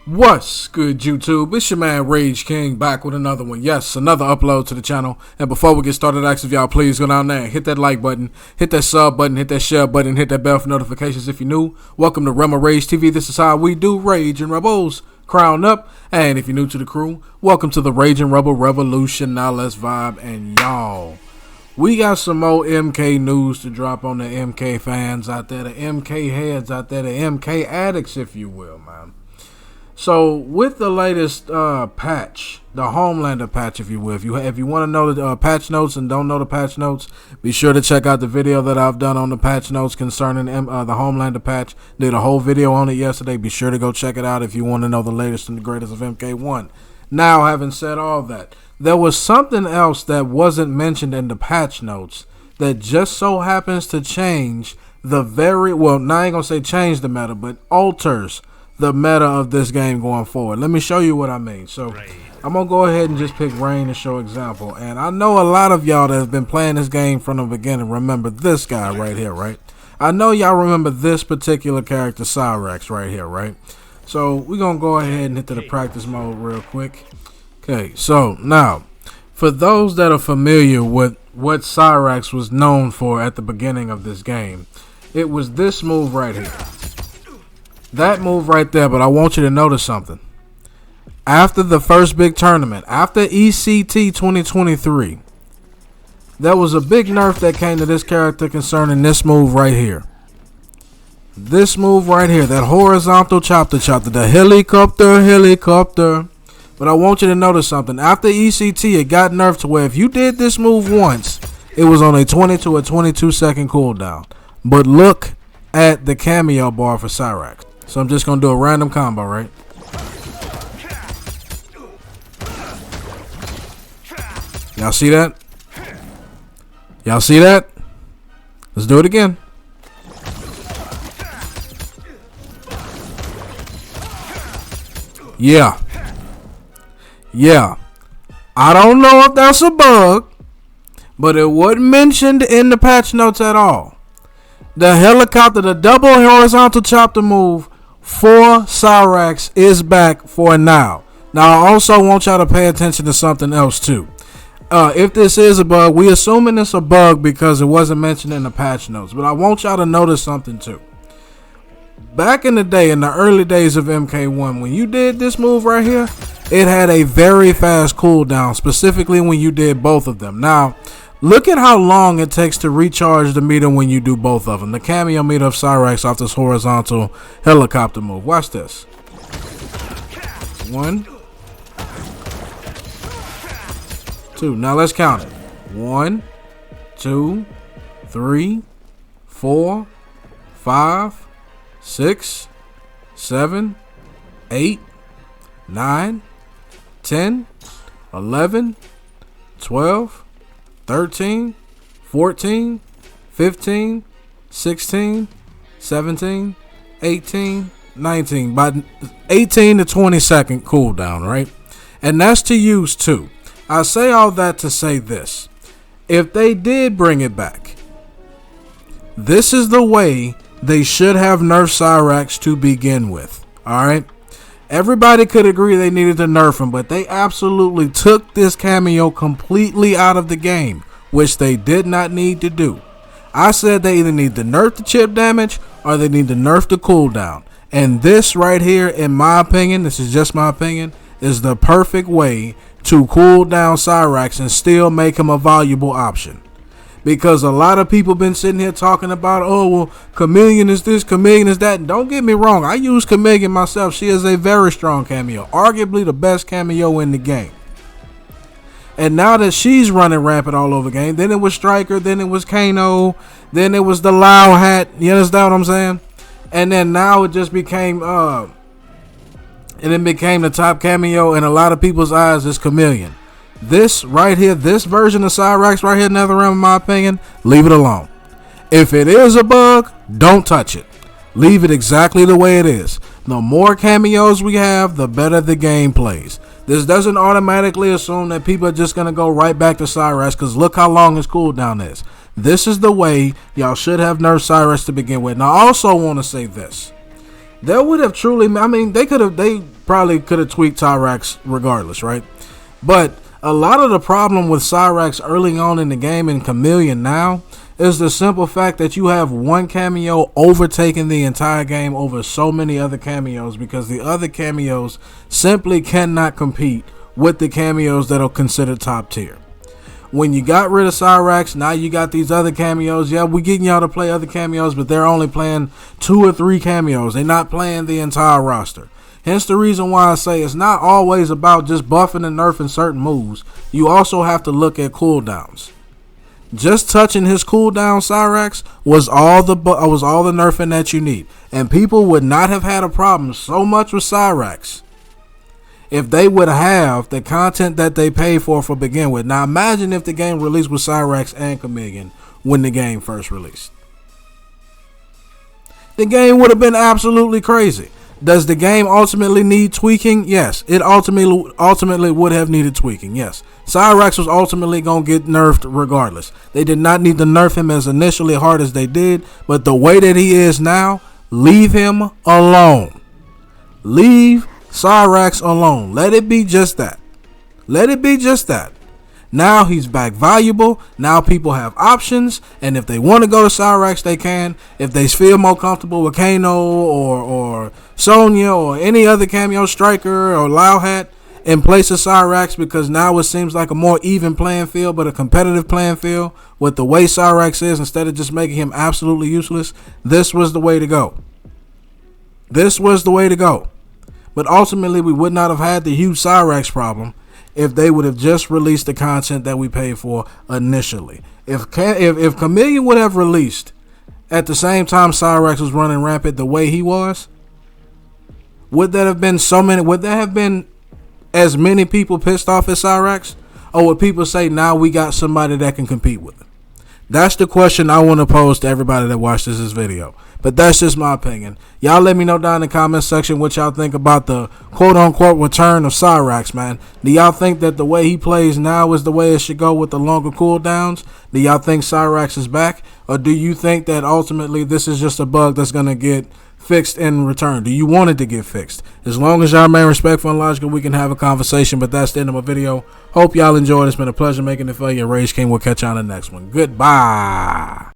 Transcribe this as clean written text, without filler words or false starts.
What's good, YouTube? It's your man Rage King back with another one. Yes, another upload to the channel. And before we get started, I ask if y'all please go down there and hit that like button, hit that sub button, hit that share button, hit that bell for notifications if you're new. Welcome to Rema Rage TV. This is how we do Rage and Rebels. Crown up. And if you're new to the crew, welcome to the Rage and Rebel Revolution. Now let's vibe. And y'all, we got some more MK news to drop on the MK fans out there, the MK heads out there, the MK addicts, if you will, man. So with the latest patch, the Homelander patch, if you will, if you want to know the patch notes and don't know the patch notes, be sure to check out the video that I've done on the patch notes concerning the Homelander patch. Did a whole video on it yesterday. Be sure to go check it out if you want to know the latest and the greatest of MK1. Now, having said all that, there was something else that wasn't mentioned in the patch notes that just so happens to change the now I ain't gonna say change the meta, but alters the meta of this game going forward. Let me show you what I mean. So I'm gonna go ahead and just pick Rain to show example. And I know a lot of y'all that have been playing this game from the beginning remember this guy right here, right? I know y'all remember this particular character, Cyrax, right here, right? So we're gonna go ahead and hit to the practice mode real quick. Okay, so now for those that are familiar with what Cyrax was known for at the beginning of this game, it was this move right here. That move right there, but I want you to notice something. After the first big tournament, after ECT 2023, there was a big nerf that came to this character concerning this move right here. This move right here, that horizontal chopper, the helicopter. But I want you to notice something. After ECT, it got nerfed to where if you did this move once, it was on a 20 to a 22 second cooldown. But look at the cameo bar for Cyrax. So I'm just going to do a random combo, right? Y'all see that? Y'all see that? Let's do it again. Yeah. I don't know if that's a bug, but it wasn't mentioned in the patch notes at all. The helicopter, the double horizontal chopper move for Cyrax is back for now. Now, I also want y'all to pay attention to something else too. If this is a bug, we assuming it's a bug because it wasn't mentioned in the patch notes. But I want y'all to notice something too. Back in the day, in the early days of MK1, when you did this move right here, it had a very fast cooldown, specifically when you did both of them. Now, look at how long it takes to recharge the meter when you do both of them. The cameo meter of Cyrax off this horizontal helicopter move. Watch this. 1, 2. Now let's count it. 1, 2, 3, 4, 5, 6, 7, 8, 9, 10, 11, 12, 13, 14, 15, 16, 17, 18, 19. By 18 to 20 second cooldown, right? And that's to use too. I say all that to say this. If they did bring it back, this is the way they should have nerfed Cyrax to begin with. Alright? Everybody could agree they needed to nerf him, but they absolutely took this cameo completely out of the game, which they did not need to do. I said they either need to nerf the chip damage or they need to nerf the cooldown. And this right here, in my opinion, this is just my opinion, is the perfect way to cool down Cyrax and still make him a valuable option. Because a lot of people been sitting here talking about, oh, well, Chameleon is this, Chameleon is that. And don't get me wrong, I use Chameleon myself. She is a very strong cameo, arguably the best cameo in the game. And now that she's running rampant all over the game, then it was Striker, then it was Kano, then it was the Lao Hat. You understand what I'm saying? And then now it just became, the top cameo in a lot of people's eyes is Chameleon. This right here, this version of Cyrax right here, NetherRealm, in my opinion, leave it alone. If it is a bug, don't touch it. Leave it exactly the way it is. The more cameos we have, the better the game plays. This doesn't automatically assume that people are just going to go right back to Cyrax, because look how long his cooldown is. This is the way y'all should have nerfed Cyrax to begin with. Now, I also want to say this. They would have truly. I mean, they probably could have tweaked Cyrax regardless, right? But a lot of the problem with Cyrax early on in the game and Chameleon now is the simple fact that you have one cameo overtaking the entire game over so many other cameos, because the other cameos simply cannot compete with the cameos that are considered top tier. When you got rid of Cyrax, now you got these other cameos. Yeah, we're getting y'all to play other cameos, but they're only playing 2 or 3 cameos. They're not playing the entire roster. Hence the reason why I say it's not always about just buffing and nerfing certain moves. You also have to look at cooldowns. Just touching his cooldown, Cyrax, was all the nerfing that you need. And people would not have had a problem so much with Cyrax if they would have the content that they paid for begin with. Now imagine if the game released with Cyrax and Chameleon when the game first released. The game would have been absolutely crazy. Does the game ultimately need tweaking? Yes. It ultimately would have needed tweaking. Yes. Cyrax was ultimately going to get nerfed regardless. They did not need to nerf him as initially hard as they did, but the way that he is now, leave him alone. Leave Cyrax alone. Let it be just that. Let it be just that. Now he's back valuable. Now people have options, and if they want to go to Cyrax, they can. If they feel more comfortable with Kano or Sonya or any other cameo striker or Lao Hat in place of Cyrax, because now it seems like a more even playing field, but a competitive playing field with the way Cyrax is, instead of just making him absolutely useless, this was the way to go. This was the way to go. But ultimately, we would not have had the huge Cyrax problem if they would have just released the content that we paid for initially. If Chameleon would have released at the same time Cyrax was running rampant the way he was, would there have been as many people pissed off as Cyrax? Or would people say, now we got somebody that can compete with him? That's the question I want to pose to everybody that watches this video. But that's just my opinion. Y'all let me know down in the comment section what y'all think about the quote-unquote return of Cyrax, man. Do y'all think that the way he plays now is the way it should go with the longer cooldowns? Do y'all think Cyrax is back? Or do you think that ultimately this is just a bug that's going to get fixed in return? Do you want it to get fixed? As long as y'all remain respectful and logical, we can have a conversation. But that's the end of my video. Hope y'all enjoyed. It's been a pleasure making it for you. Rage King will catch you on the next one. Goodbye.